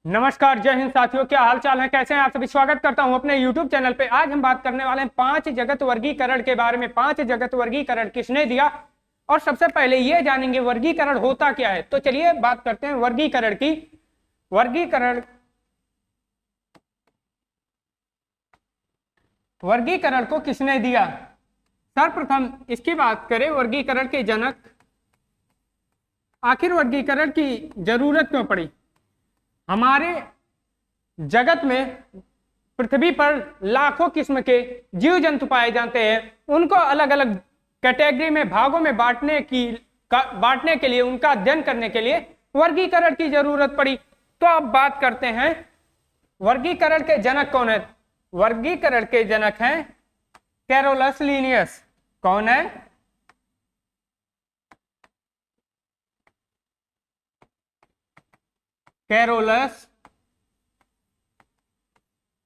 नमस्कार, जय हिंद साथियों। क्या हाल चाल है, कैसे हैं आप सभी। स्वागत करता हूं अपने YouTube चैनल पे। आज हम बात करने वाले हैं 5 जगत वर्गीकरण के बारे में। 5 जगत वर्गीकरण किसने दिया और सबसे पहले ये जानेंगे वर्गीकरण होता क्या है। तो चलिए बात करते हैं वर्गीकरण की। वर्गीकरण को किसने दिया। सर्वप्रथम इसकी बात करें, वर्गीकरण के जनक। आखिर वर्गीकरण की जरूरत क्यों पड़ी। हमारे जगत में पृथ्वी पर लाखों किस्म के जीव जंतु पाए जाते हैं। उनको अलग अलग कैटेगरी में, भागों में बांटने के लिए, उनका अध्ययन करने के लिए वर्गीकरण की जरूरत पड़ी। तो अब बात करते हैं वर्गीकरण के जनक कौन है। वर्गीकरण के जनक हैं कैरोलस लीनियस। कौन है? Carolus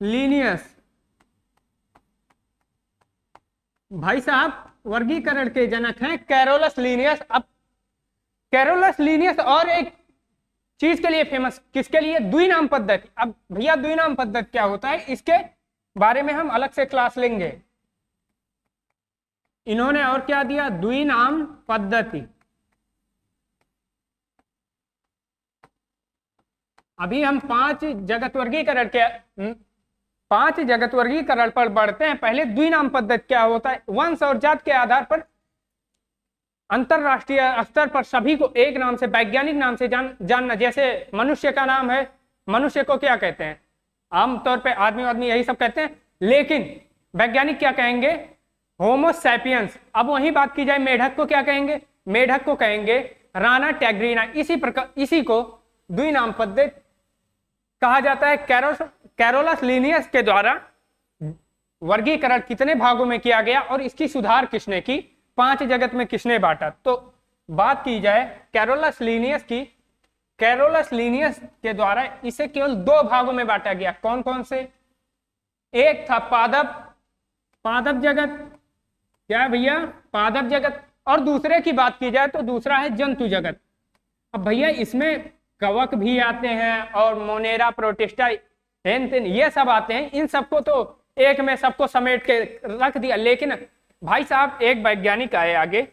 Linnaeus. भाई साहब, वर्गीकरण के जनक हैं कैरोलस लीनियस। अब कैरोलस लीनियस और एक चीज के लिए फेमस, किसके लिए? द्विनाम पद्धति। अब भैया द्विनाम पद्धति क्या होता है, इसके बारे में हम अलग से क्लास लेंगे। इन्होंने और क्या दिया? द्विनाम पद्धति। अभी हम 5 जगत वर्गीकरण पर बढ़ते हैं। पहले द्विनाम पद्धति क्या होता है। वंश और जात के आधार पर अंतरराष्ट्रीय स्तर पर सभी को एक नाम से, वैज्ञानिक नाम से जानना। जैसे मनुष्य का नाम है, मनुष्य को क्या कहते हैं? आमतौर पे आदमी यही सब कहते हैं, लेकिन वैज्ञानिक क्या कहेंगे? Homo sapiens. अब वही बात की जाए, मेढक को क्या कहेंगे? मेढक को कहेंगे राना टैग्रीना। इसी प्रकार इसी को द्विनाम पद्धति कहा जाता है। कैरोलस लीनियस के द्वारा वर्गीकरण कितने भागों में किया गया और इसकी सुधार किसने की, 5 जगत में किसने बांटा। तो बात की जाए कैरोलस लीनियस की। कैरोलस लीनियस के द्वारा इसे केवल 2 भागों में बांटा गया। कौन कौन से? एक था पादप जगत। क्या है भैया? पादप जगत। और दूसरे की बात की जाए तो दूसरा है जंतु जगत। अब भैया इसमें कवक भी आते हैं और मोनेरा, प्रोटिस्टा, ये सब आते हैं। इन सबको तो एक में सबको समेट के रख दिया। लेकिन भाई साहब, एक वैज्ञानिक आए आगे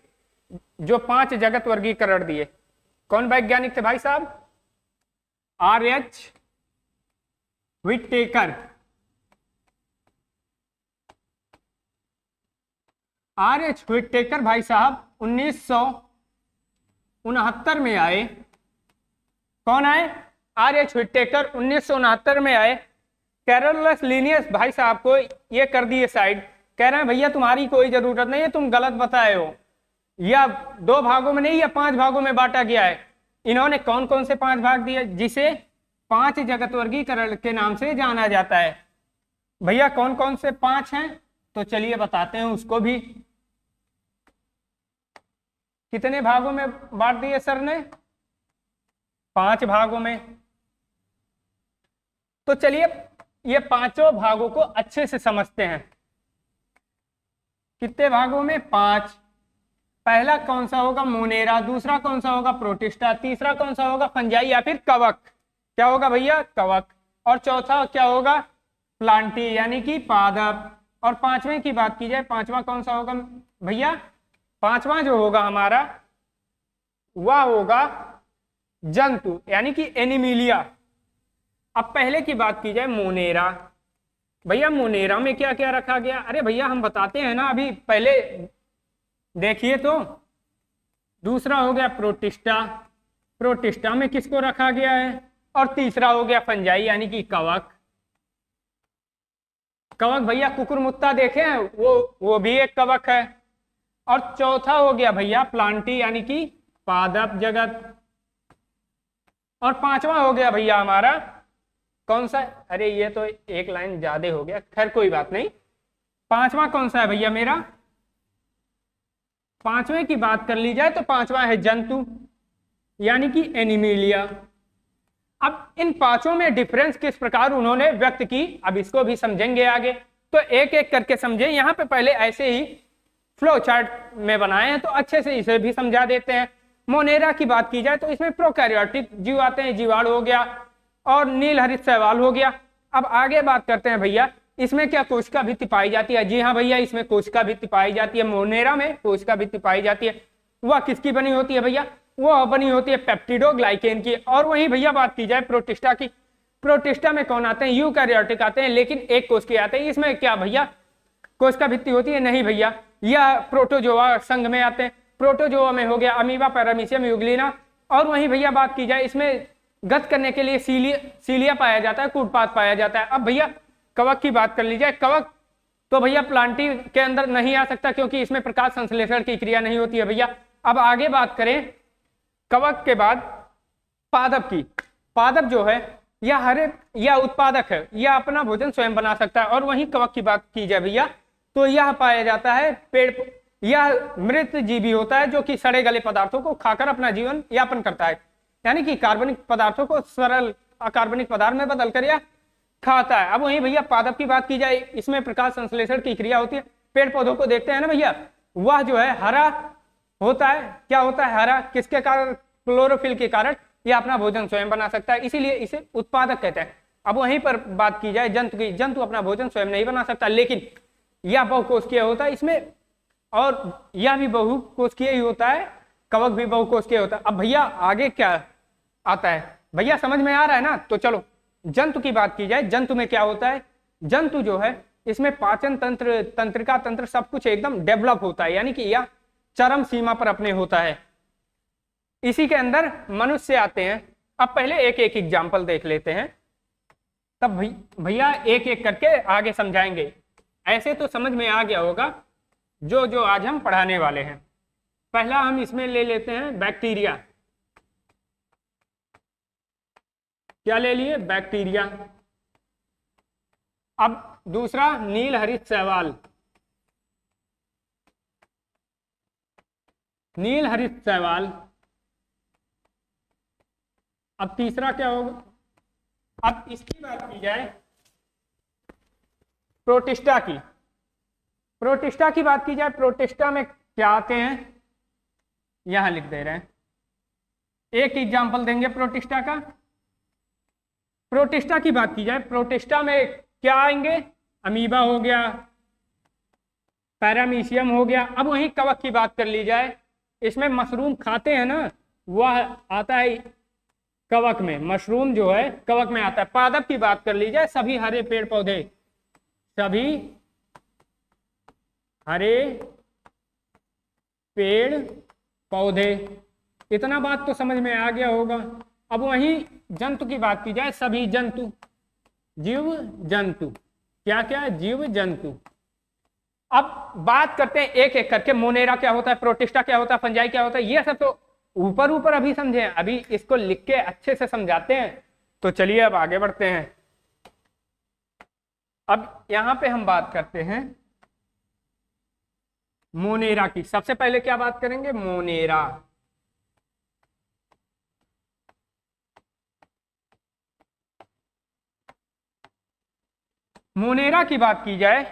जो 5 जगत वर्गीकरण दिए। कौन वैज्ञानिक थे भाई साहब? R.H. व्हिटेकर। R.H. व्हिटेकर भाई साहब 1969 में आए। कौन आए? R.H. व्हिटेकर 1969 में आए। कैरोलस लीनियस भाई साहब को ये कर दिए साइड। कह रहे हैं भैया तुम्हारी कोई जरूरत नहीं है, तुम गलत बताए हो। या 2 भागों में नहीं, या 5 भागों में बांटा गया है। इन्होंने कौन कौन से 5 भाग दिए, जिसे 5 जगत वर्गीकरण के नाम से जाना जाता है। भैया कौन कौन से 5 हैं? तो चलिए बताते हैं उसको भी। कितने भागों में बांट दिए सर ने? 5 भागों में। तो चलिए ये 5 भागों को अच्छे से समझते हैं। कितने भागों में? 5। पहला कौन सा होगा? मोनेरा। दूसरा कौन सा होगा? प्रोटिस्टा। तीसरा कौन सा होगा? फंजाई या फिर कवक। क्या होगा भैया? कवक। और चौथा क्या होगा? प्लांटी यानी कि पादप। और 5वें की बात की जाए, 5वां कौन सा होगा भैया? 5वां जो होगा हमारा वह होगा जंतु यानी कि एनिमिलिया। अब पहले की बात की जाए, मोनेरा। भैया मोनेरा में क्या क्या रखा गया? अरे भैया हम बताते हैं ना, अभी पहले देखिए तो। दूसरा हो गया प्रोटिस्टा। प्रोटिस्टा में किसको रखा गया है? और तीसरा हो गया फंजाई यानी कि कवक। कवक भैया कुकुरमुत्ता देखे हैं, वो भी एक कवक है। और चौथा हो गया भैया प्लांटी यानी कि पादप जगत। और 5वां हो गया भैया हमारा कौन सा? अरे ये तो एक लाइन ज्यादा हो गया, खैर कोई बात नहीं। 5वां कौन सा है भैया मेरा? 5वें की बात कर ली जाए तो 5वां है जंतु यानी कि एनिमिलिया। अब इन 5 में डिफरेंस किस प्रकार उन्होंने व्यक्त की, अब इसको भी समझेंगे आगे। तो एक एक करके समझे। यहाँ पे पहले ऐसे ही फ्लो चार्ट में बनाए हैं, तो अच्छे से इसे भी समझा देते हैं। मोनेरा की बात की जाए तो इसमें प्रोकैरियोटिक जीव आते हैं, जीवाणु हो गया, और नील हरित शैवाल हो गया। अब आगे बात करते हैं भैया, इसमें क्या कोशिका भित्ति पाई जाती है? जी हाँ भैया, इसमें कोशिका भित्ति पाई जाती है। मोनेरा में कोशिका भित्ति पाई जाती है। वह किसकी बनी होती है भैया? वह बनी होती है पेप्टिडोग्लाइकेन की। और वहीं भैया बात की जाए प्रोटिस्टा की, प्रोटिस्टा में कौन आते हैं? यूकैरियोटिक आते हैं, लेकिन एक कोशिकीय आते हैं। इसमें क्या भैया कोशिका भित्ति होती है? नहीं भैया, यह प्रोटोजोआ संघ में आते हैं। प्रोटोजोआ में हो गया अमीबा, पैरामीशियम, यूग्लिना। और वहीं भैया बात की जाए, इसमें गत करने के लिए सीलिया पाया जाता है, कूटपात पाया जाता है। अब भैया कवक की बात कर ली जाए, कवक तो भैया प्लांटी के अंदर नहीं आ सकता क्योंकि इसमें प्रकाश संश्लेषण की क्रिया नहीं होती है भैया। अब आगे बात करें कवक के बाद पादप की। पादप जो है यह उत्पादक है, यह अपना भोजन स्वयं बना सकता है। और वहीं कवक की बात की जाए भैया तो यह पाया जाता है पेड़, यह मृत जीवी होता है जो कि सड़े गले पदार्थों को खाकर अपना जीवन यापन करता है, यानी कि कार्बनिक पदार्थों को सरल अकार्बनिक पदार्थ में बदलकर यह खाता है। अब वहीं भैया पादप की बात की जाए, इसमें प्रकाश संश्लेषण की क्रिया होती है। पेड़ पौधों को देखते हैं ना भैया, वह जो है हरा होता है। क्या होता है? हरा। किसके कारण? क्लोरोफिल के कारण यह अपना भोजन स्वयं बना सकता है, इसीलिए इसे उत्पादक कहते हैं। अब वहीं पर बात की जाए जंतु की, जंतु अपना भोजन स्वयं नहीं बना सकता, लेकिन यह बहुकोशिकीय होता है इसमें, और यह भी बहुकोशिकीय ही होता है, कवक भी बहुकोशिकीय होता है। अब भैया आगे क्या आता है भैया, समझ में आ रहा है ना? तो चलो जंतु की बात की जाए। जंतु में क्या होता है? जंतु जो है इसमें पाचन तंत्र, तंत्रिका तंत्र सब कुछ एकदम डेवलप होता है, यानी कि यह चरम सीमा पर अपने होता है। इसी के अंदर मनुष्य आते हैं। अब पहले एक एक एग्जाम्पल देख लेते हैं, तब भैया एक एक करके आगे समझाएंगे। ऐसे तो समझ में आ गया होगा जो जो आज हम पढ़ाने वाले हैं। पहला हम इसमें ले लेते हैं बैक्टीरिया। क्या ले लिए? बैक्टीरिया। अब दूसरा नील हरित शैवाल, नील हरित शैवाल। अब तीसरा क्या होगा? अब इसकी बात की जाए प्रोटिस्टा की। प्रोटिस्टा की बात की जाए, प्रोटिस्टा में क्या आते हैं? यहां लिख दे रहे हैं, एक एग्जांपल देंगे प्रोटिस्टा का। प्रोटिस्टा की बात की जाए, प्रोटिस्टा में क्या आएंगे? अमीबा हो गया, पैरामीशियम हो गया। अब वहीं कवक की बात कर ली जाए, इसमें मशरूम खाते हैं ना, वह आता है कवक में। मशरूम जो है कवक में आता है। पादप की बात कर ली जाए, सभी हरे पेड़ पौधे, सभी हरे पेड़ पौधे। इतना बात तो समझ में आ गया होगा। अब वहीं जंतु की बात की जाए, सभी जंतु, जीव जंतु। क्या क्या? जीव जंतु। अब बात करते हैं एक एक करके। मोनेरा क्या होता है? प्रोटिस्टा क्या होता है? फंजाई क्या होता है? ये सब तो ऊपर ऊपर अभी समझे, अभी इसको लिख के अच्छे से समझाते हैं। तो चलिए अब आगे बढ़ते हैं। अब यहां पे हम बात करते हैं मोनेरा की। सबसे पहले क्या बात करेंगे? मोनेरा। मोनेरा की बात की जाए,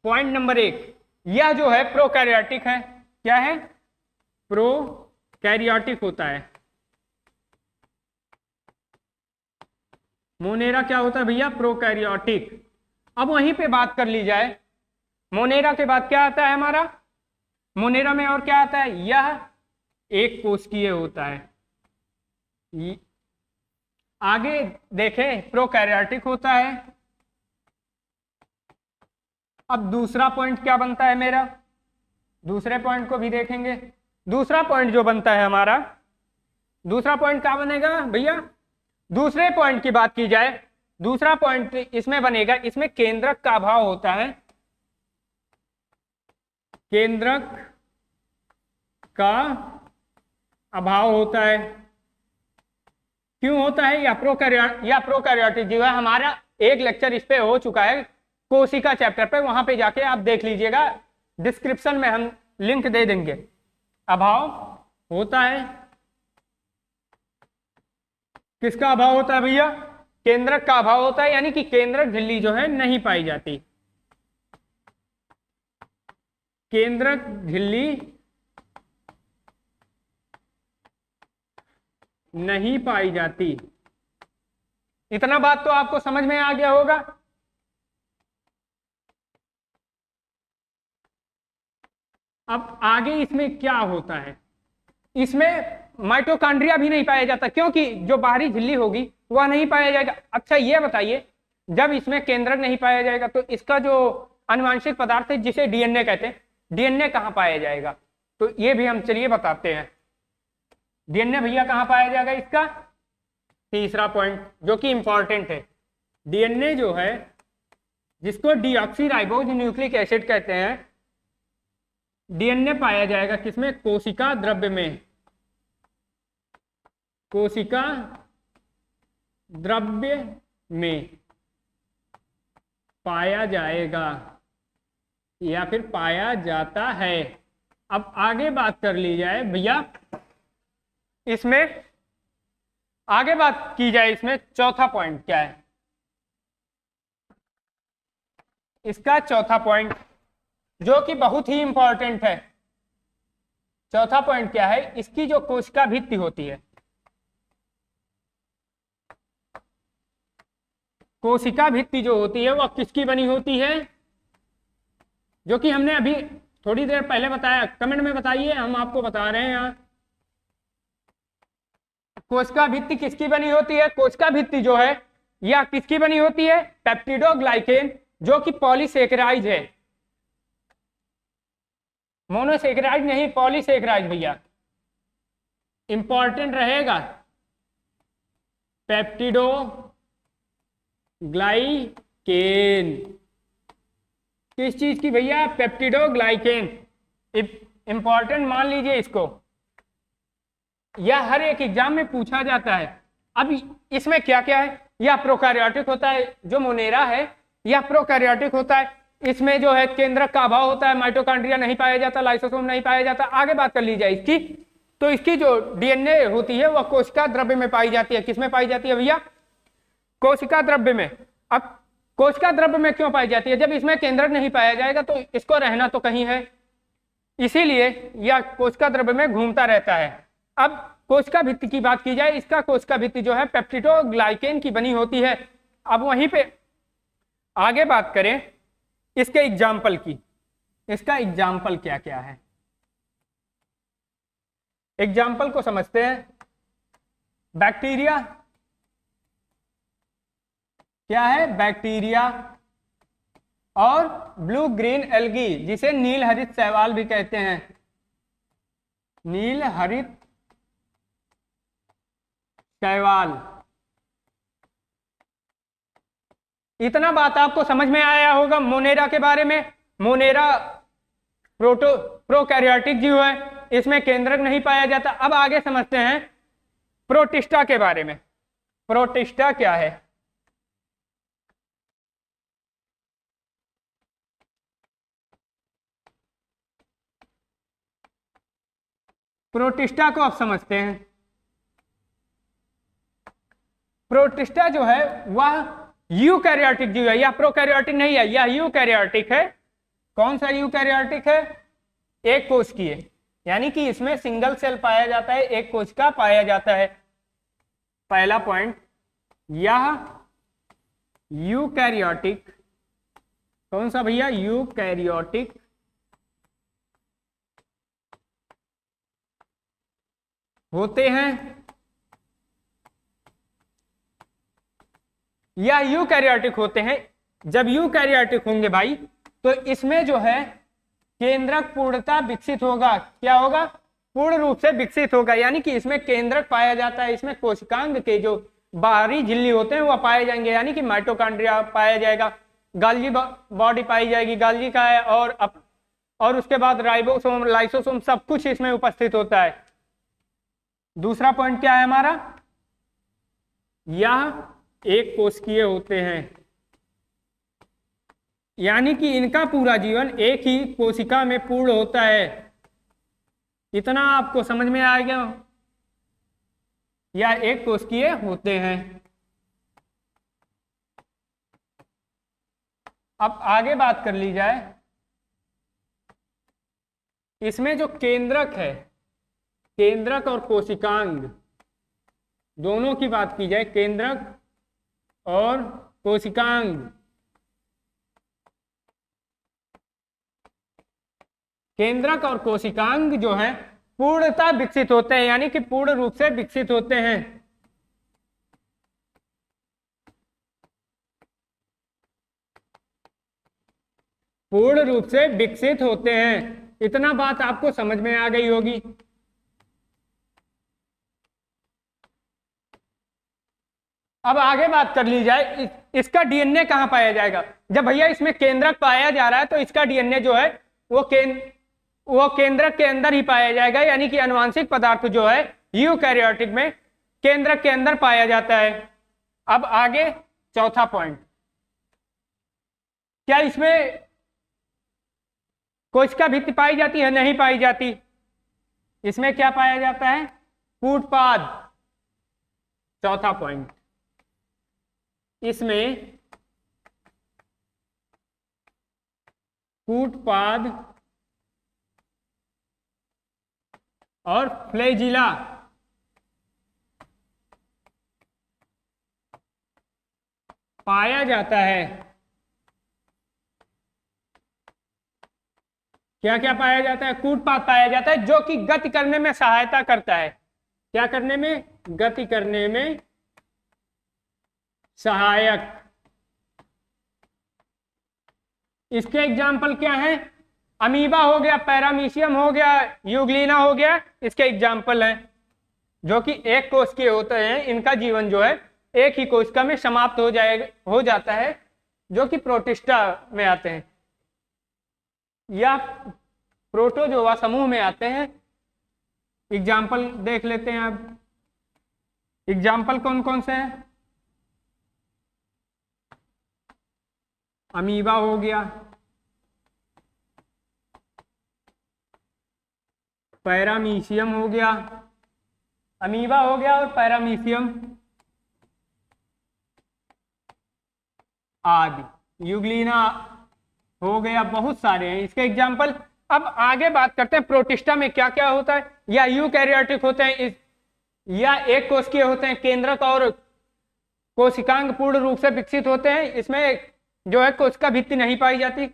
पॉइंट नंबर 1, यह जो है प्रोकैरियोटिक है। क्या है? प्रोकैरियोटिक होता है। मोनेरा क्या होता है भैया? प्रोकैरियोटिक। अब वहीं पे बात कर ली जाए, मोनेरा के बाद क्या आता है हमारा? मोनेरा में और क्या आता है? यह एक कोशिकीय होता है। आगे देखें, प्रोकैरियोटिक होता है। अब दूसरा पॉइंट क्या बनता है मेरा? दूसरे पॉइंट को भी देखेंगे। दूसरा पॉइंट जो बनता है हमारा, दूसरा पॉइंट क्या बनेगा भैया? दूसरे पॉइंट की बात की जाए, दूसरा पॉइंट इसमें बनेगा, इसमें केंद्रक का अभाव होता है। केंद्रक का अभाव होता है। क्यों होता है? या प्रोकैरियोटिक जीव है। हमारा एक लेक्चर इस पे हो चुका है कोशिका चैप्टर पे, वहां पे जाके आप देख लीजिएगा, डिस्क्रिप्शन में हम लिंक दे देंगे। अभाव होता है, किसका अभाव होता है भैया? केंद्रक का अभाव होता है, यानी कि केंद्रक झिल्ली जो है नहीं पाई जाती। केंद्रक झिल्ली नहीं पाई जाती। इतना बात तो आपको समझ में आ गया होगा। अब आगे इसमें क्या होता है, इसमें माइटोकॉन्ड्रिया भी नहीं पाया जाता, क्योंकि जो बाहरी झिल्ली होगी वह नहीं पाया जाएगा। अच्छा ये बताइए, जब इसमें केंद्रक नहीं पाया जाएगा तो इसका जो आनुवंशिक पदार्थ है जिसे डीएनए कहते हैं, डीएनए कहाँ पाया जाएगा, तो ये भी हम चलिए बताते हैं। डीएनए भैया कहाँ पाया जाएगा, इसका तीसरा पॉइंट जो कि इंपॉर्टेंट है। डीएनए जो है, जिसको डीऑक्सीराइबोज न्यूक्लिक एसिड कहते हैं, डीएनए पाया जाएगा किसमें, कोशिका द्रव्य में। कोशिका द्रव्य में पाया जाएगा या फिर पाया जाता है। अब आगे बात कर ली जाए भैया, इसमें आगे बात की जाए, इसमें चौथा पॉइंट क्या है, इसका चौथा पॉइंट जो कि बहुत ही इंपॉर्टेंट है। चौथा पॉइंट क्या है, इसकी जो कोशिका भित्ति होती है, कोशिका भित्ति जो होती है वह किसकी बनी होती है, जो कि हमने अभी थोड़ी देर पहले बताया। कमेंट में बताइए, हम आपको बता रहे हैं यहाँ। कोशिका भित्ति किसकी बनी होती है, कोशिका भित्ति जो है यह किसकी बनी होती है, पेप्टिडोग्लाइकेन, जो कि पॉलीसेकेराइड है। मोनोसेकेराइड नहीं, पॉलीसेकेराइड भैया इंपॉर्टेंट रहेगा। पेप्टिडोग्लाइकेन किस चीज की भैया, पेप्टिडोग्लाइकेन इंपॉर्टेंट मान लीजिए इसको, यह हर एक एग्जाम में पूछा जाता है। अब इसमें क्या क्या है, यह प्रोकैरियोटिक होता है, जो मोनेरा है यह प्रोकैरियोटिक होता है। इसमें जो है केंद्रक का अभाव होता है, माइटोकॉन्ड्रिया नहीं पाया जाता, लाइसोसोम नहीं पाया जाता। आगे बात कर ली जाए इसकी, तो इसकी जो डीएनए होती है वह कोशिका द्रव्य में पाई जाती है। किसमें पाई जाती है भैया, कोशिका द्रव्य में। अब कोशिका द्रव्य में क्यों पाई जाती है, जब इसमें केंद्रक नहीं पाया जाएगा तो इसको रहना तो कहीं है, इसीलिए यह कोशिका द्रव्य में घूमता रहता है। अब कोशिका भित्ति की बात की जाए, इसका कोशिका भित्ति जो है पेप्टिडोग्लाइकेन की बनी होती है। अब वहीं पे आगे बात करें इसके एग्जाम्पल की, इसका एग्जाम्पल क्या क्या है, एग्जाम्पल को समझते हैं। बैक्टीरिया क्या है, बैक्टीरिया और ब्लू ग्रीन एल्गी, जिसे नील हरित शैवाल भी कहते हैं, नील हरित शैवाल। इतना बात आपको समझ में आया होगा मोनेरा के बारे में। मोनेरा प्रोकैरियोटिक जीव है, इसमें केंद्रक नहीं पाया जाता। अब आगे समझते हैं प्रोटिस्टा के बारे में। प्रोटिस्टा क्या है, प्रोटिस्टा को आप समझते हैं। प्रोटिस्टा जो है वह यूकैरियोटिक जीव है, यह प्रोकैरियोटिक नहीं है, यह यूकैरियोटिक है। कौन सा यूकैरियोटिक है, एक कोशिकीय, यानी कि इसमें सिंगल सेल पाया जाता है, एक कोशिका पाया जाता है। पहला पॉइंट, यह यूकैरियोटिक, कौन सा भैया, यूकैरियोटिक होते हैं, या यूकैरियोटिक होते हैं। जब यूकैरियोटिक होंगे भाई तो इसमें जो है केंद्रक पूर्णता विकसित होगा। क्या होगा, पूर्ण रूप से विकसित होगा, यानी कि इसमें केंद्रक पाया जाता है, इसमें कोशिकांग के जो बाहरी झिल्ली होते हैं वह पाए जाएंगे, यानी कि माइटोकॉन्ड्रिया पाया जाएगा, गाल्जी बॉडी पाई जाएगी, गाल्जी का है, और उसके बाद राइबोसोम, लाइसोसोम, सब कुछ इसमें उपस्थित होता है। दूसरा पॉइंट क्या है हमारा, यह एक कोशिकीय होते हैं, यानी कि इनका पूरा जीवन एक ही कोशिका में पूर्ण होता है। इतना आपको समझ में आ गया, या एक कोशिकीय होते हैं। अब आगे बात कर ली जाए, इसमें जो केंद्रक है, केंद्रक और कोशिकांग, दोनों की बात की जाए, केंद्रक और कोशिकांग, केंद्रक और कोशिकांग जो है पूर्णतः विकसित होते हैं, यानी कि पूर्ण रूप से विकसित होते हैं। पूर्ण रूप से विकसित होते हैं। इतना बात आपको समझ में आ गई होगी। अब आगे बात कर ली जाए, इसका डीएनए कहां पाया जाएगा। जब भैया इसमें केंद्रक पाया जा रहा है तो इसका डीएनए जो है वो केंद्रक के अंदर ही पाया जाएगा, यानी कि आनुवंशिक पदार्थ जो है यूकैरियोटिक में केंद्रक के अंदर पाया जाता है। अब आगे चौथा पॉइंट, क्या इसमें कोशिका भित्ति पाई जाती है? नहीं पाई जाती। इसमें क्या पाया जाता है? कूटपाद। चौथा पॉइंट, इसमें कूटपाद और फ्लैजिला पाया जाता है। क्या क्या पाया जाता है? कूटपाद पाया जाता है, जो कि गति करने में सहायता करता है। क्या करने में? गति करने में सहायक। इसके एग्जाम्पल क्या हैं? अमीबा हो गया, पैरामीशियम हो गया, यूग्लिना हो गया, इसके एग्जाम्पल हैं, जो कि एक कोशिकीय होते हैं। इनका जीवन जो है एक ही कोशिका में समाप्त हो जाता है, जो कि प्रोटिस्टा में आते हैं या प्रोटोजोआ समूह में आते हैं। एग्जाम्पल देख लेते हैं। अब एग्जाम्पल कौन कौन से हैं? अमीबा हो गया, पैरामीशियम हो गया, अमीबा हो गया और पैरामीशियम आदि, यूग्लिना हो गया, बहुत सारे हैं इसके एग्जाम्पल। अब आगे बात करते हैं प्रोटिस्टा में क्या क्या होता है। या यूकैरियोटिक होते हैं या एक कोशिकीय होते हैं। केंद्रक और कोशिकांग पूर्ण रूप से विकसित होते हैं। इसमें जो है कोशिका भित्ति नहीं पाई जाती।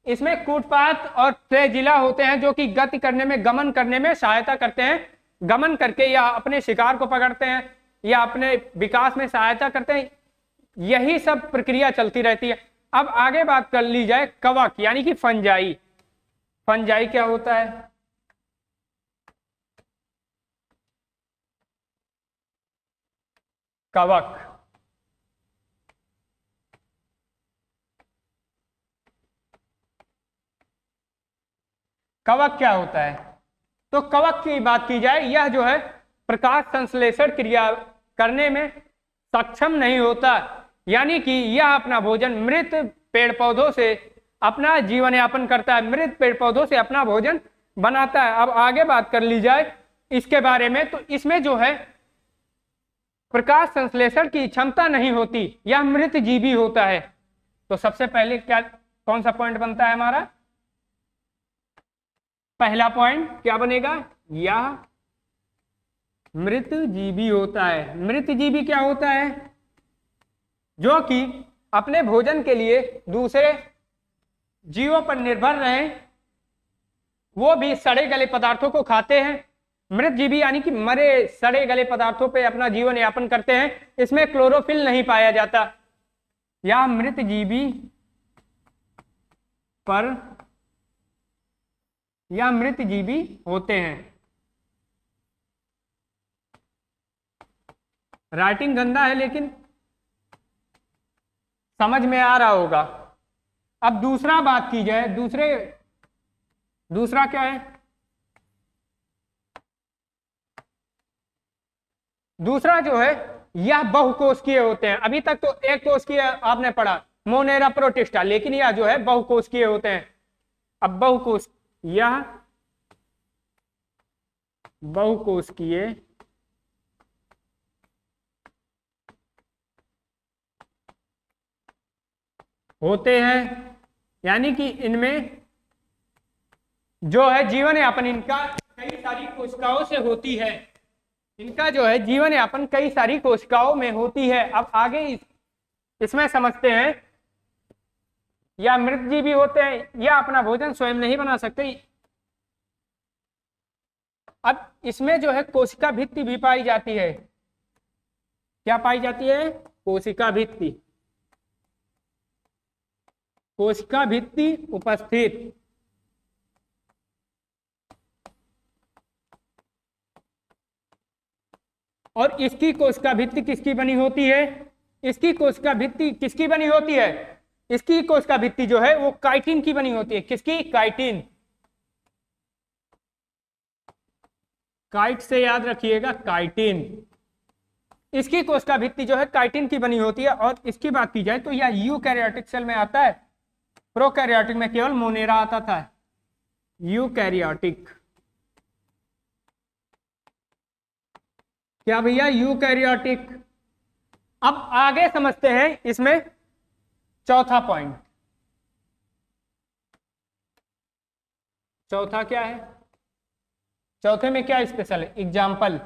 इसमें कूटपाद और फ्लैजिला होते हैं, जो कि गति करने में, गमन करने में सहायता करते हैं। गमन करके या अपने शिकार को पकड़ते हैं या अपने विकास में सहायता करते हैं। यही सब प्रक्रिया चलती रहती है। अब आगे बात कर ली जाए कवक, यानी कि फंजाई। फंजाई क्या होता है? कवक। कवक क्या होता है? तो कवक की बात की जाए, यह जो है प्रकाश संश्लेषण क्रिया करने में सक्षम नहीं होता, यानी कि यह अपना भोजन मृत पेड़ पौधों से अपना जीवन यापन करता है, मृत पेड़ पौधों से अपना भोजन बनाता है। अब आगे बात कर ली जाए इसके बारे में, तो इसमें जो है प्रकाश संश्लेषण की क्षमता नहीं होती, यह मृत जीवी होता है। तो सबसे पहले क्या, कौन सा पॉइंट बनता है हमारा? पहला पॉइंट क्या बनेगा? यह मृत जीवी होता है। मृत जीवी क्या होता है? जो कि अपने भोजन के लिए दूसरे जीवों पर निर्भर रहे, वो भी सड़े गले पदार्थों को खाते हैं। मृत जीवी यानी कि मरे सड़े गले पदार्थों पे अपना जीवन यापन करते हैं। इसमें क्लोरोफिल नहीं पाया जाता। या मृत जीवी पर या मृत जीवी होते हैं। राइटिंग गंदा है लेकिन समझ में आ रहा होगा। अब दूसरा बात की जाए, दूसरा क्या है? दूसरा जो है यह बहुकोशिकीय होते हैं। अभी तक तो एक कोशिकीय आपने पढ़ा, मोनेरा प्रोटिस्टा, लेकिन यह जो है बहुकोशिकीय होते हैं। अब यह बहुकोशिकीय होते हैं, यानी कि इनमें जो है जीवन यापन इनका कई सारी कोशिकाओं से होती है। इनका जो है जीवन यापन कई सारी कोशिकाओं में होती है। अब आगे इसमें समझते हैं, या मृत जीवी होते हैं या अपना भोजन स्वयं नहीं बना सकते। अब इसमें जो है कोशिका भित्ति भी पाई जाती है। क्या पाई जाती है? कोशिका भित्ति। कोशिका भित्ति उपस्थित। और इसकी कोशिका भित्ति किसकी बनी होती है? इसकी कोशिका भित्ति किसकी बनी होती है? इसकी कोशिका भित्ति जो है वो काइटिन की बनी होती है। किसकी? काइटिन। काइट से याद रखिएगा, काइटिन। इसकी कोशिका भित्ति जो है काइटिन की बनी होती है। और इसकी बात की जाए तो यह यूकैरियोटिक सेल में आता है, प्रोकैरियोटिक में केवल मोनेरा आता था। यूकैरियोटिक, क्या भैया? यूकैरियोटिक। अब आगे समझते हैं इसमें चौथा पॉइंट। चौथा क्या है? चौथे में क्या स्पेशल है? एग्जाम्पल।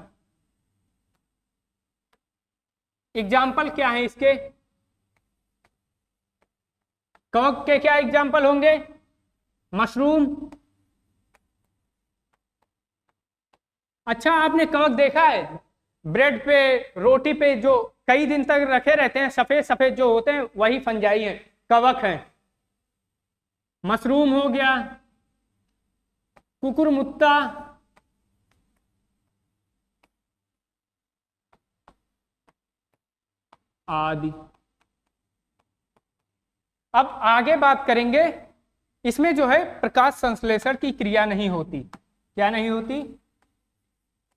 एग्जाम्पल क्या है इसके? कवक के क्या एग्जाम्पल होंगे? मशरूम। अच्छा, आपने कवक देखा है? ब्रेड पे, रोटी पे जो कई दिन तक रखे रहते हैं, सफेद सफेद जो होते हैं, वही फंजाई हैं, कवक हैं। मशरूम हो गया, कुकुरमुत्ता, आदि। अब आगे बात करेंगे, इसमें जो है प्रकाश संश्लेषण की क्रिया नहीं होती। क्या नहीं होती?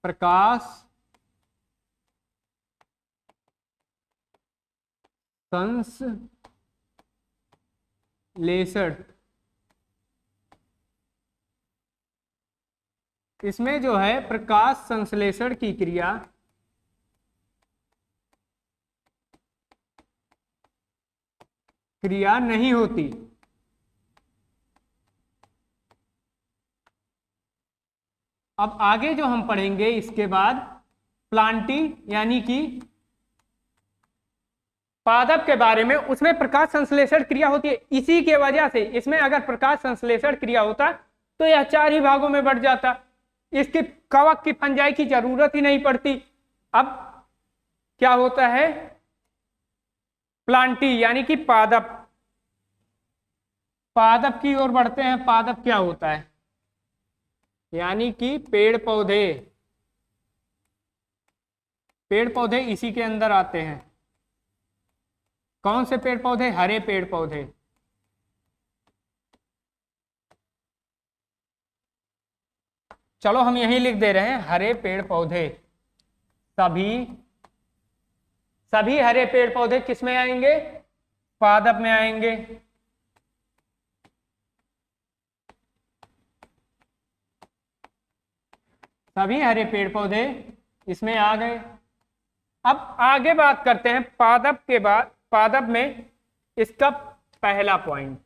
प्रकाश संश्लेषण। इसमें जो है प्रकाश संश्लेषण की क्रिया नहीं होती। अब आगे जो हम पढ़ेंगे इसके बाद, प्लांटी यानी कि पादप के बारे में, उसमें प्रकाश संश्लेषण क्रिया होती है। इसी के वजह से इसमें अगर प्रकाश संश्लेषण क्रिया होता तो यह 4 ही भागों में बढ़ जाता। इसके कवक की फंजाई की जरूरत ही नहीं पड़ती। अब क्या होता है? प्लांटी यानी कि पादप। पादप की ओर बढ़ते हैं। पादप क्या होता है? यानी कि पेड़ पौधे। पेड़ पौधे इसी के अंदर आते हैं। कौन से पेड़ पौधे? हरे पेड़ पौधे। चलो हम यही लिख दे रहे हैं, हरे पेड़ पौधे। सभी हरे पेड़ पौधे किस में आएंगे? पादप में आएंगे। सभी हरे पेड़ पौधे इसमें आ गए। अब आगे बात करते हैं पादप के बाद। पादप में इसका पहला पॉइंट,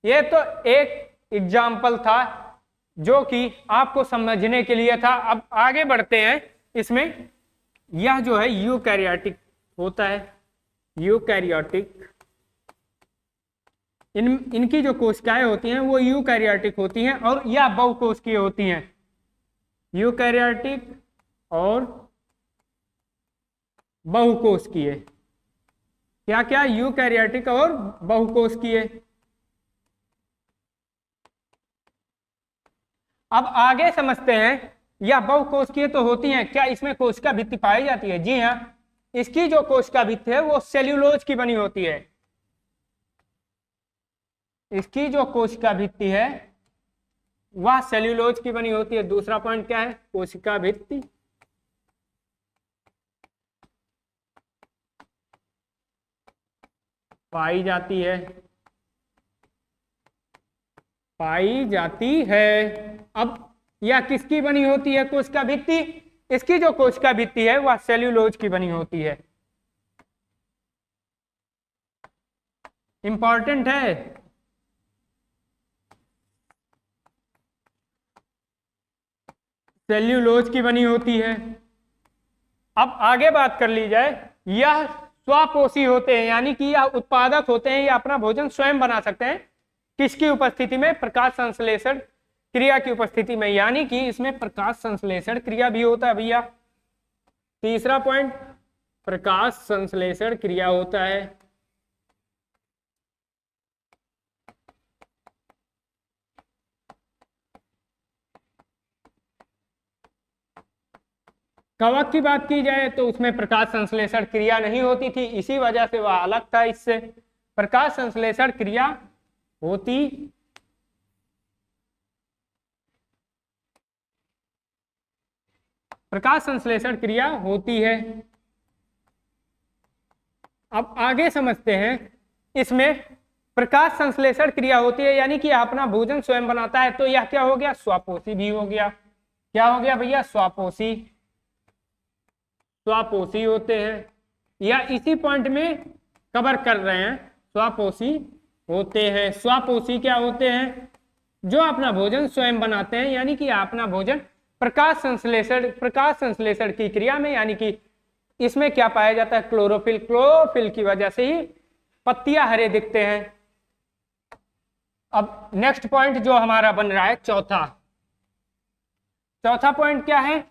ये तो एक एग्जाम्पल था जो कि आपको समझने के लिए था। अब आगे बढ़ते हैं इसमें। यह जो है यूकैरियोटिक होता है। यूकैरियोटिक, इनकी जो कोशिकाएं होती हैं वो यूकैरियोटिक होती हैं और यह बहुकोशिकीय होती हैं। यूकैरियोटिक और बहुकोशिकीय। क्या क्या? यूकैरियोटिक और बहुकोशिकीय। अब आगे समझते हैं, यह बहुकोशिकीय तो होती हैं, क्या इसमें कोशिका भित्ति पाई जाती है? जी हाँ, इसकी जो कोशिका भित्ति है वो सेल्यूलोज की बनी होती है। इसकी जो कोशिका भित्ति है वह सेल्यूलोज की बनी होती है। दूसरा पॉइंट क्या है? कोशिका भित्ति पाई जाती है। अब यह किसकी बनी होती है? कोशिका भित्ति। इसकी जो कोशिका भित्ति है वह सेल्यूलोज की बनी होती है। इंपॉर्टेंट है। सेल्यूलोज की बनी होती है। अब आगे बात कर ली जाए, यह स्वपोषी होते हैं, यानी कि यह उत्पादक होते हैं, यह अपना भोजन स्वयं बना सकते हैं। किसकी उपस्थिति में? प्रकाश संश्लेषण क्रिया की उपस्थिति में, यानी कि इसमें प्रकाश संश्लेषण क्रिया भी होता है भैया। तीसरा पॉइंट, प्रकाश संश्लेषण क्रिया होता है। कवक की बात की जाए तो उसमें प्रकाश संश्लेषण क्रिया नहीं होती थी, इसी वजह से वह अलग था इससे। प्रकाश संश्लेषण क्रिया होती प्रकाश संश्लेषण क्रिया होती है। अब आगे समझते हैं, इसमें प्रकाश संश्लेषण क्रिया होती है, यानी कि अपना भोजन स्वयं बनाता है, तो यह क्या हो गया? स्वपोषी भी हो गया। क्या हो गया भैया? स्वपोषी। स्वपोषी होते हैं, या इसी पॉइंट में कवर कर रहे हैं, स्वपोषी होते हैं। स्वपोषी क्या होते हैं? जो अपना भोजन स्वयं बनाते हैं, यानी कि अपना भोजन प्रकाश संश्लेषण की क्रिया में, यानी कि इसमें क्या पाया जाता है? क्लोरोफिल। क्लोरोफिल की वजह से ही पत्तियां हरे दिखते हैं। अब नेक्स्ट पॉइंट जो हमारा बन रहा है, चौथा पॉइंट क्या है?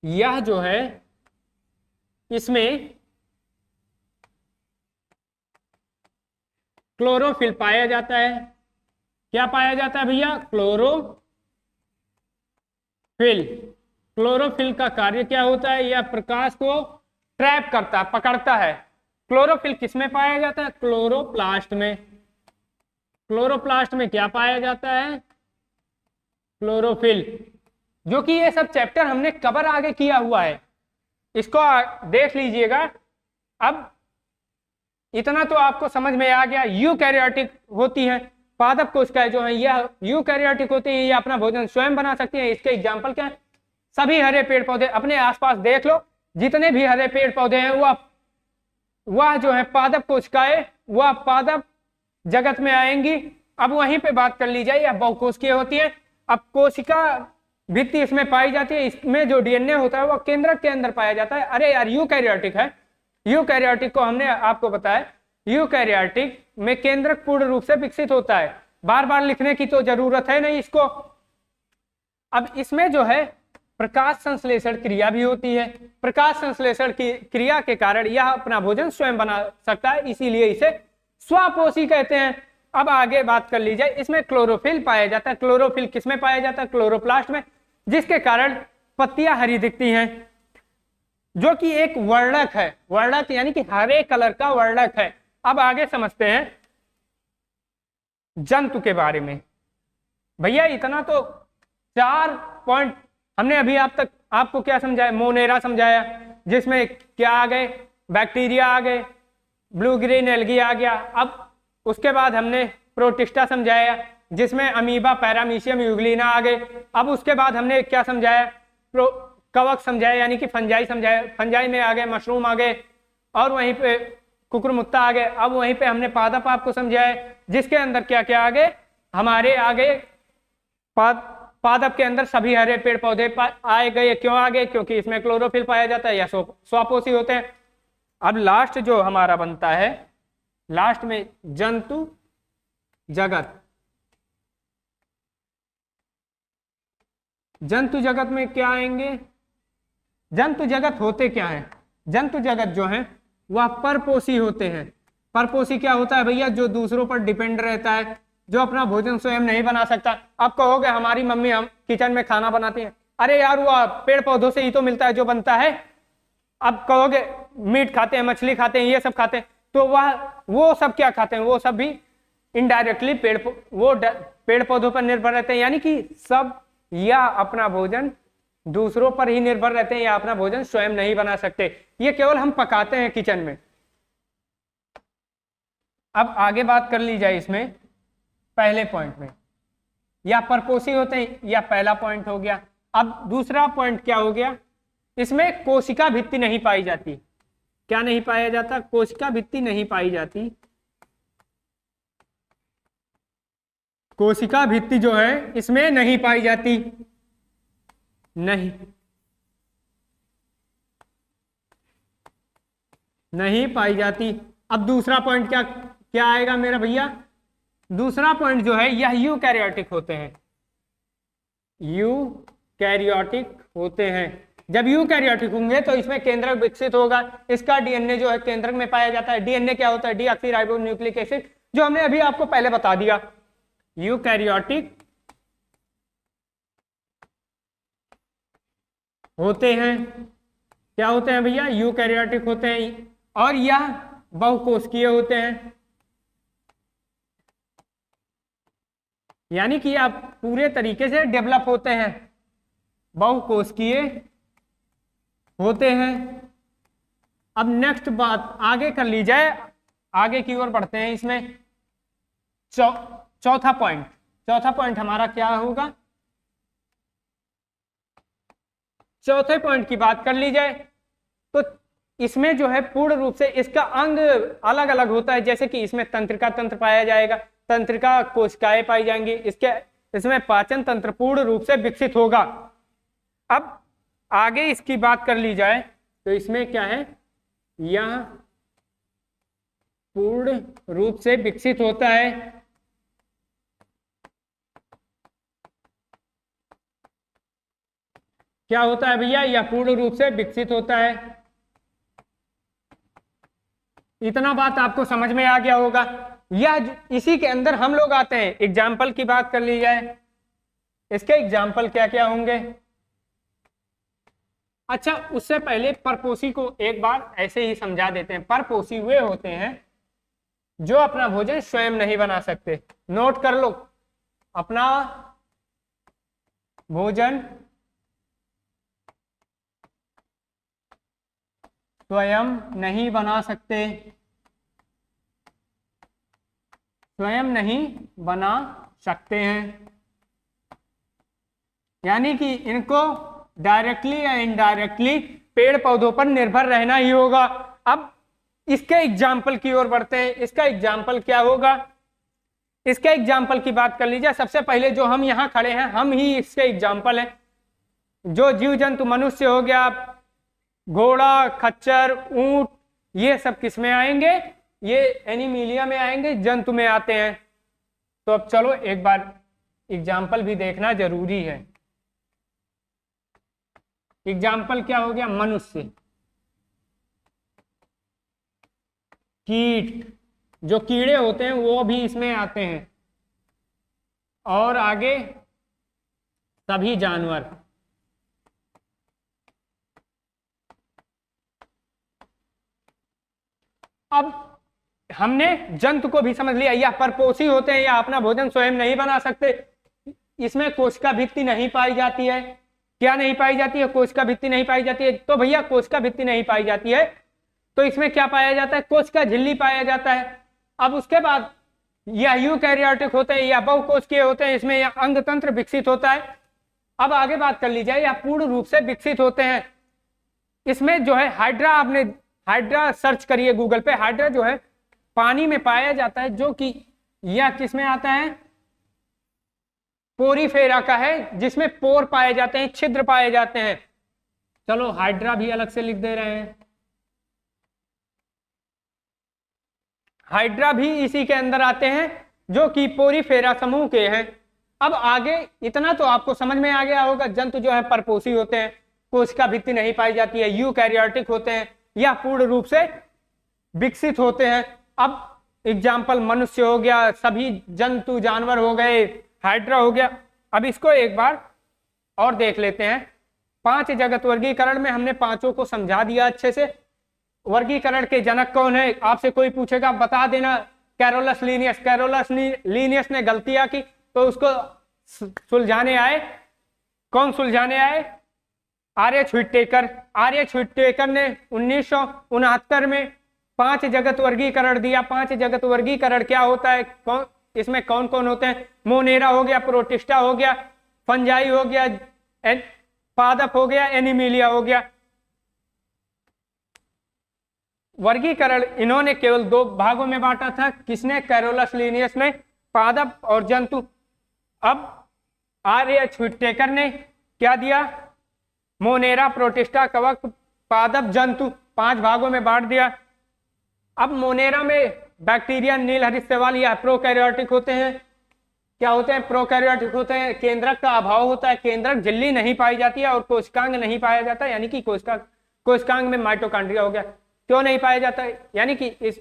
यह जो है, इसमें क्लोरोफिल पाया जाता है। क्या पाया जाता है भैया? क्लोरोफिल। क्लोरोफिल का कार्य क्या होता है? यह प्रकाश को ट्रैप करता है, पकड़ता है। क्लोरोफिल किसमें पाया जाता है? क्लोरोप्लास्ट में। क्लोरोप्लास्ट में क्या पाया जाता है? क्लोरोफिल। जो कि ये सब चैप्टर हमने कवर आगे किया हुआ है, इसको देख लीजिएगा। अब इतना तो आपको समझ में आ गया। यूकैरियोटिक होती है, पादप कोशिकाएं जो है यह यूकैरियोटिक होती है, ये अपना भोजन स्वयं बना सकती हैं। इसके एग्जाम्पल क्या है? सभी हरे पेड़ पौधे, अपने आसपास देख लो, जितने भी हरे पेड़ पौधे हैं वह जो है पादप कोशिकाएं, वह पादप जगत में आएंगी। अब वहीं पे बात कर ली जाए, यह बहुकोशिकीय होती है। अब कोशिका भित्ति इसमें पाई जाती है, इसमें जो डीएनए होता है वह केंद्रक के अंदर पाया जाता है। अरे यार, यूकैरियोटिक है। यूकैरियोटिक को हमने आपको बताया, यूकैरियोटिक में केंद्रक पूर्ण रूप से विकसित होता है। बार बार लिखने की तो जरूरत है नहीं इसको। अब इसमें जो है प्रकाश संश्लेषण क्रिया भी होती है। प्रकाश संश्लेषण की क्रिया के कारण यह अपना भोजन स्वयं बना सकता है, इसीलिए इसे स्वपोषी कहते हैं। अब आगे बात कर ली जाए, इसमें क्लोरोफिल पाया जाता है। क्लोरोफिल किसमें पाया जाता है? क्लोरोप्लास्ट में, जिसके कारण पत्तियां हरी दिखती हैं, जो कि एक वर्णक है। वर्णक यानी कि हरे कलर का वर्णक है। अब आगे समझते हैं जंतु के बारे में। भैया इतना तो 4 पॉइंट हमने अभी आप तक आपको क्या समझाया? मोनेरा समझाया, जिसमें क्या आ गए? बैक्टीरिया आ गए, ब्लू ग्रीन एल्गी आ गया। अब उसके बाद हमने प्रोटिस्टा समझाया, जिसमें अमीबा, पैरामीशियम, यूग्लिना आ गए। अब उसके बाद हमने क्या समझाया? कवक समझाया, यानी कि फंजाई समझाया। फंजाई में आ गए मशरूम आ गए, और वहीं पे कुकुरमुत्ता आ गए। अब वहीं पे हमने पादप आपको समझाया, जिसके अंदर क्या क्या आ गए? हमारे आ गए पादप के अंदर सभी हरे पेड़ पौधे आए गए। क्यों आ गए? क्योंकि इसमें क्लोरोफिल पाया जाता है, या स्वपोषी होते हैं। अब लास्ट जो हमारा बनता है, लास्ट में जंतु जगत। जंतु जगत में क्या आएंगे? जंतु जगत होते क्या है? जंतु जगत जो है वह परपोषी होते हैं। परपोषी क्या होता है भैया? जो दूसरों पर डिपेंड रहता है, जो अपना भोजन स्वयं नहीं बना सकता। अब कहोगे हमारी मम्मी हम किचन में खाना बनाती है, अरे यार वो पेड़ पौधों से ही तो मिलता है जो बनता है। अब कहोगे मीट खाते हैं, मछली खाते हैं, ये सब खाते हैं, तो वो सब क्या खाते हैं? वो सब भी इनडायरेक्टली पेड़ पौधों पर निर्भर रहते हैं, यानी कि सब या अपना भोजन दूसरों पर ही निर्भर रहते हैं, या अपना भोजन स्वयं नहीं बना सकते। ये केवल हम पकाते हैं किचन में। अब आगे बात कर ली जाए इसमें पहले पॉइंट में, या परपोषी होते हैं, या पहला पॉइंट हो गया। अब दूसरा पॉइंट क्या हो गया? इसमें कोशिका भित्ति नहीं पाई जाती। क्या नहीं पाया जाता? कोशिका भित्ति नहीं पाई जाती। कोशिका भित्ति जो है इसमें नहीं पाई जाती। नहीं, नहीं पाई जाती। अब दूसरा पॉइंट क्या क्या आएगा मेरा भैया? दूसरा पॉइंट जो है यह यूकैरियोटिक होते हैं, यूकैरियोटिक होते हैं। जब यूकैरियोटिक होंगे तो इसमें केंद्रक विकसित होगा, इसका डीएनए जो है केंद्रक में पाया जाता है। डीएनए क्या होता है? डीऑक्सीराइबोन्यूक्लिक एसिड, जो हमने अभी आपको पहले बता दिया। यूकैरियोटिक होते हैं, क्या होते हैं भैया? यूकैरियोटिक होते हैं, और यह बहुकोशिकीय होते हैं, यानी कि आप पूरे तरीके से डेवलप होते हैं, बहुकोशिकीय होते हैं। अब नेक्स्ट बात आगे कर ली जाए, आगे की ओर बढ़ते हैं। इसमें चौथा पॉइंट हमारा क्या होगा? चौथे पॉइंट की बात कर ली जाए तो इसमें जो है पूर्ण रूप से इसका अंग अलग अलग होता है। जैसे कि इसमें तंत्रिका तंत्र पाया जाएगा, तंत्रिका कोशिकाएं पाई जाएंगी, इसमें पाचन तंत्र पूर्ण रूप से विकसित होगा। अब आगे इसकी बात कर ली जाए तो इसमें क्या है? यह पूर्ण रूप से विकसित होता है, क्या होता है भैया? यह पूर्ण रूप से विकसित होता है। इतना बात आपको समझ में आ गया होगा। यह इसी के अंदर हम लोग आते हैं। एग्जाम्पल की बात कर ली जाए, इसके एग्जाम्पल क्या क्या होंगे? अच्छा, उससे पहले परपोषी को एक बार ऐसे ही समझा देते हैं। परपोषी वे होते हैं जो अपना भोजन स्वयं नहीं बना सकते। नोट कर लो, अपना भोजन स्वयं नहीं बना सकते, स्वयं नहीं बना सकते हैं, यानी कि इनको डायरेक्टली या इनडायरेक्टली पेड़ पौधों पर निर्भर रहना ही होगा। अब इसके एग्जाम्पल की ओर बढ़ते हैं। इसका एग्जाम्पल क्या होगा? इसके एग्जाम्पल की बात कर लीजिए। सबसे पहले जो हम यहाँ खड़े हैं, हम ही इसके एग्जाम्पल हैं। जो जीव जंतु, मनुष्य हो गया, घोड़ा, खच्चर, ऊंट, ये सब किस में आएंगे? ये एनिमीलिया में आएंगे, जंतु में आते हैं। तो अब चलो एक बार एग्जाम्पल भी देखना जरूरी है। एग्जाम्पल क्या हो गया? मनुष्य, कीट, जो कीड़े होते हैं वो भी इसमें आते हैं, और आगे सभी जानवर। अब हमने जंतु को भी समझ लिया। यह परपोषी होते हैं, या अपना भोजन स्वयं नहीं बना सकते। इसमें कोशिका भित्ति नहीं पाई जाती है। क्या नहीं पाई जाती है? कोशिका भित्ति नहीं पाई जाती है। तो भैया कोशिका भित्ति नहीं पाई जाती है तो इसमें क्या पाया जाता है? कोशिका झिल्ली पाया जाता है। अब उसके बाद यह यूकैरियोटिक होते हैं या बहुकोशिकीय होते हैं, इसमें यह अंग तंत्र विकसित होता है। अब आगे बात कर ली जाए, यह पूर्ण रूप से विकसित होते हैं। इसमें जो है हाइड्रा, आपने हाइड्रा सर्च करिए गूगल पे। हाइड्रा जो है पानी में पाया जाता है, जो कि यह किस में आता है? पोरीफेरा का है, जिसमें पोर पाए जाते हैं, छिद्र पाए जाते हैं। चलो हाइड्रा भी अलग से लिख दे रहे हैं। हाइड्रा भी इसी के अंदर आते हैं, जो कि पोरीफेरा समूह के हैं। अब आगे इतना तो आपको समझ में आ गया होगा। जंतु जो है परपोषी होते हैं, कोशिका भित्ति नहीं पाई जाती है, यूकैरियोटिक होते हैं, या पूर्ण रूप से विकसित होते हैं। अब एग्जाम्पल मनुष्य हो गया, सभी जंतु जानवर हो गए, हाइड्रा हो गया। अब इसको एक बार और देख लेते हैं। 5 जगत वर्गीकरण में हमने पांचों को समझा दिया अच्छे से। वर्गीकरण के जनक कौन है? आपसे कोई पूछेगा बता देना, कैरोलस लीनियस। कैरोलस लीनियस ने गलतियां की तो उसको सुलझाने आए। कौन सुलझाने आए? आर्यच व्हिटेकर। आर्यच व्हिटेकर ने 1969 में 5 जगत वर्गीकरण दिया। 5 जगत वर्गीकरण क्या होता है? इसमें कौन कौन होते हैं? मोनेरा हो गया, प्रोटिस्टा हो गया, फंजाई हो गया, पादप हो गया, एनिमिलिया हो गया। वर्गीकरण इन्होंने केवल 2 भागों में बांटा था। किसने? कैरोलस लीनियस ने, पादप और जंतु। अब आर्यच व्हिटेकर ने क्या दिया? मोनेरा, प्रोटिस्टा, कवक, पादप, जंतु 5 भागों में बांट दिया। अब मोनेरा में बैक्टीरिया, नील हरित शैवाल, या प्रोकैरियोटिक होते हैं। क्या होते हैं? प्रोकैरियोटिक होते हैं। केंद्रक का अभाव होता है, केंद्रक झिल्ली नहीं पाई जाती है और कोशिकांग नहीं पाया जाता, यानी कि कोशिकांग में माइटोकॉन्ड्रिया हो गया। क्यों नहीं पाया जाता? यानी कि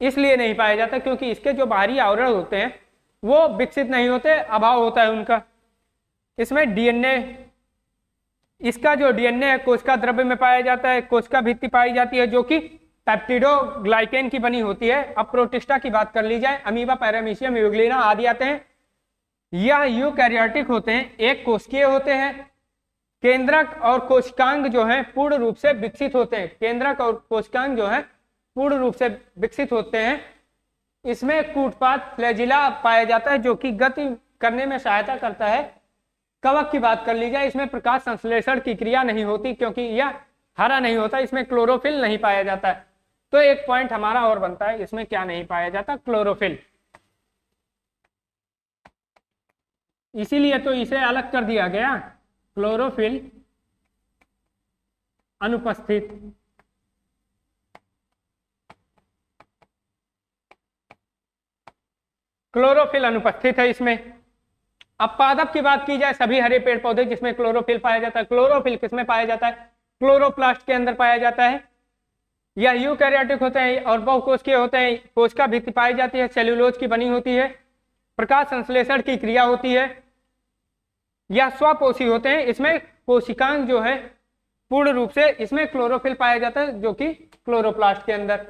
इसलिए नहीं पाया जाता क्योंकि इसके जो बाहरी आवरण होते हैं वो विकसित नहीं होते, अभाव होता है उनका। इसमें डीएनए, इसका जो डीएनए है कोशिका द्रव्य में पाया जाता है, कोशिका भित्ति पाई जाती है जो कि पेप्टिडोग्लाइकेन की बनी होती है। अब प्रोटिस्टा की बात कर ली जाए, अमीबा, पैरामीशियम, यूग्लिना आदि आते हैं। यह यूकैरियोटिक होते हैं, एक कोशिकीय होते हैं। केंद्रक और कोशिकांग जो है पूर्ण रूप से विकसित होते हैं, केंद्रक और कोशिकांग जो है पूर्ण रूप से विकसित होते हैं। इसमें कूटपाथ फ्लैजिला पाया जाता है जो कि गति करने में सहायता करता है। कवक की बात कर ली जाए, इसमें प्रकाश संश्लेषण की क्रिया नहीं होती क्योंकि यह हरा नहीं होता, इसमें क्लोरोफिल नहीं पाया जाता है। तो एक पॉइंट हमारा और बनता है, इसमें क्या नहीं पाया जाता? क्लोरोफिल। इसीलिए तो इसे अलग कर दिया गया, क्लोरोफिल अनुपस्थित। क्लोरोफिल अनुपस्थित है इसमें। अब पादप की बात की जाए, सभी हरे पेड़ पौधे जिसमें क्लोरोफिल पाया जाता है। क्लोरोफिल किसमें पाया जाता है? क्लोरोप्लास्ट के अंदर पाया जाता है। यह यूकैरियोटिक होते हैं और बहुकोशिकीय होते हैं। कोशिका भित्ति पाई जाती है, सेल्यूलोज की बनी होती है, प्रकाश संश्लेषण की क्रिया होती है। यह स्वपोषी होते हैं, इसमें कोशिकांग जो है पूर्ण रूप से, इसमें क्लोरोफिल पाया जाता है जो कि क्लोरोप्लास्ट के अंदर।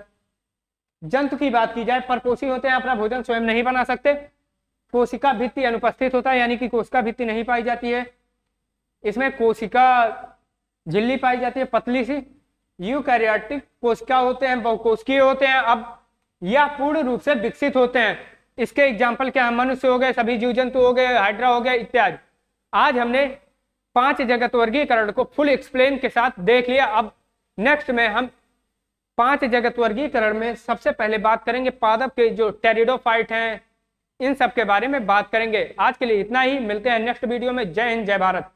जंतु की बात की जाए, परपोषी होते हैं, अपना भोजन स्वयं नहीं बना सकते। कोशिका भित्ति अनुपस्थित होता है, यानी कि कोशिका भित्ति नहीं पाई जाती है। इसमें कोशिका झिल्ली पाई जाती है पतली सी। यूकैरियोटिक कोशिका होते हैं, बहुकोशिकीय होते हैं। अब यह पूर्ण रूप से विकसित होते हैं। इसके एग्जाम्पल क्या है? मनुष्य हो गए, सभी जीव जंतु हो गए, हाइड्रा हो गया इत्यादि। आज हमने 5 जगत वर्गीकरण को फुल एक्सप्लेन के साथ देख लिया। अब नेक्स्ट में हम 5 जगत वर्गीकरण में सबसे पहले बात करेंगे पादप के जो टेरिडोफाइट हैं, इन सब के बारे में बात करेंगे। आज के लिए इतना ही, मिलते हैं नेक्स्ट वीडियो में। जय हिंद, जय भारत।